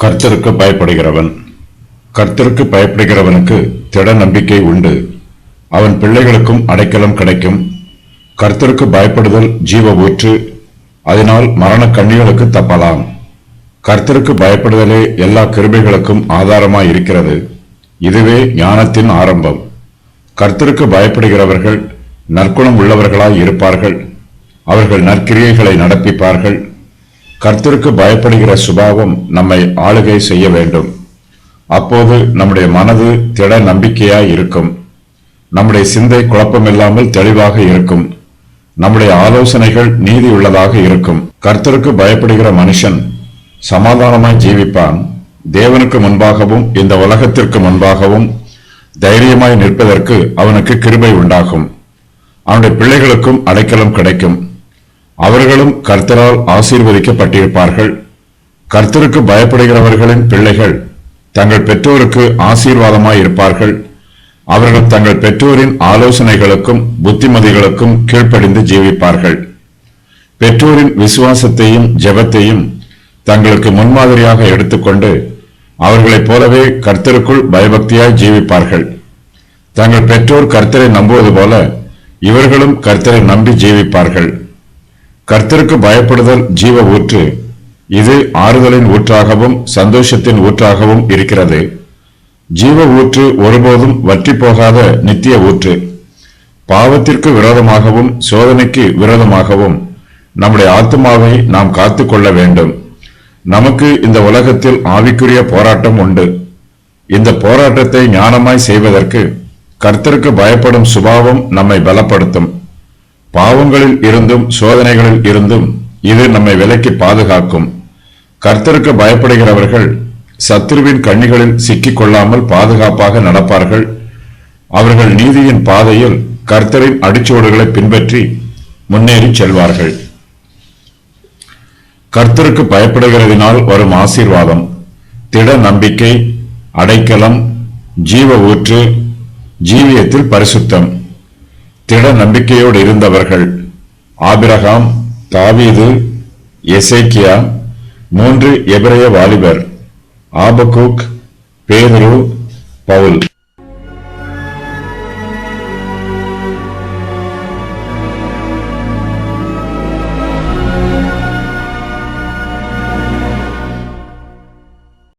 கர்த்தருக்கு பயப்படுகிறவன். கர்த்தருக்கு பயப்படுகிறவனுக்கு திட நம்பிக்கை உண்டு. அவன் பிள்ளைகளுக்கும் அடைக்கலம் கிடைக்கும். கர்த்தருக்கு பயப்படுதல் ஜீவ ஊற்று. அதனால் மரண கண்ணிகளுக்கு தப்பலாம். கர்த்தருக்கு பயப்படுதலே எல்லா கிருபைகளுக்கும் ஆதாரமாய் இருக்கிறது. இதுவே ஞானத்தின் ஆரம்பம். கர்த்தருக்கு பயப்படுகிறவர்கள் நற்குணம் உள்ளவர்களாய் இருப்பார்கள். அவர்கள் நற்கிரியைகளை நடப்பிப்பார்கள். கர்த்தருக்கு பயப்படுகிற சுபாவம் நம்மை ஆளுகை செய்ய வேண்டும். அப்போது நம்முடைய மனது திட நம்பிக்கையாய் இருக்கும். நம்முடைய சிந்தை குழப்பமில்லாமல் தெளிவாக இருக்கும். நம்முடைய ஆலோசனைகள் நீதி உள்ளதாக இருக்கும். கர்த்தருக்கு பயப்படுகிற மனுஷன் சமாதானமாய் ஜீவிப்பான். தேவனுக்கு முன்பாகவும் இந்த உலகத்திற்கு முன்பாகவும் தைரியமாய் நிற்பதற்கு அவனுக்கு கிருபை உண்டாகும். அவனுடைய பிள்ளைகளுக்கும் அடைக்கலம் கிடைக்கும். அவர்களும் கர்த்தரால் ஆசீர்வதிக்கப்பட்டிருப்பார்கள். கர்த்தருக்கு பயப்படுகிறவர்களின் பிள்ளைகள் தங்கள் பெற்றோருக்கு ஆசீர்வாதமாய் இருப்பார்கள். அவர்கள் தங்கள் பெற்றோரின் ஆலோசனைகளுக்கும் புத்திமதிகளுக்கும் கீழ்ப்படிந்து ஜீவிப்பார்கள். பெற்றோரின் விசுவாசத்தையும் ஜெபத்தையும் தங்களுக்கு முன்மாதிரியாக எடுத்துக்கொண்டு அவர்களைப் போலவே கர்த்தருக்குள் பயபக்தியாய் ஜீவிப்பார்கள். தங்கள் பெற்றோர் கர்த்தரை நம்புவது போல இவர்களும் கர்த்தரை நம்பி ஜீவிப்பார்கள். கர்த்தருக்கு பயப்படுதல் ஜீவ ஊற்று. இது ஆறுதலின் ஊற்றாகவும் சந்தோஷத்தின் ஊற்றாகவும் இருக்கிறது. ஜீவ ஊற்று ஒருபோதும் வற்றி போகாத நித்திய ஊற்று. பாவத்திற்கு விரோதமாகவும் சோதனைக்கு விரோதமாகவும் நம்முடைய ஆத்மாவை நாம் காத்து கொள்ள வேண்டும். நமக்கு இந்த உலகத்தில் ஆவிக்குரிய போராட்டம் உண்டு. இந்த போராட்டத்தை ஞானமாய் செய்வதற்கு கர்த்தருக்கு பயப்படும் சுபாவம் நம்மை பலப்படுத்தும். பாவங்களில் இருந்தும் சோதனைகளில் இருந்தும் இது நம்மை விலக்கி பாதுகாக்கும். கர்த்தருக்கு பயப்படுகிறவர்கள் சத்துருவின் கண்ணிகளில் சிக்கிக் கொள்ளாமல் பாதுகாப்பாக நடப்பார்கள். அவர்கள் நீதியின் பாதையில் கர்த்தரின் அடிச்சுவடுகளை பின்பற்றி முன்னேறி செல்வார்கள். கர்த்தருக்கு பயப்படுகிறதினால் வரும் ஆசீர்வாதம்: திட நம்பிக்கை, அடைக்கலம், ஜீவ ஊற்று, ஜீவியத்தில் பரிசுத்தம். திட நம்பிக்கையோடு இருந்தவர்கள் ஆபிரகாம், தாவீது, எசேக்கியா, 3 எபிரெய வாலிபர், ஆபக்கூக், பேதுரு, பவுல்.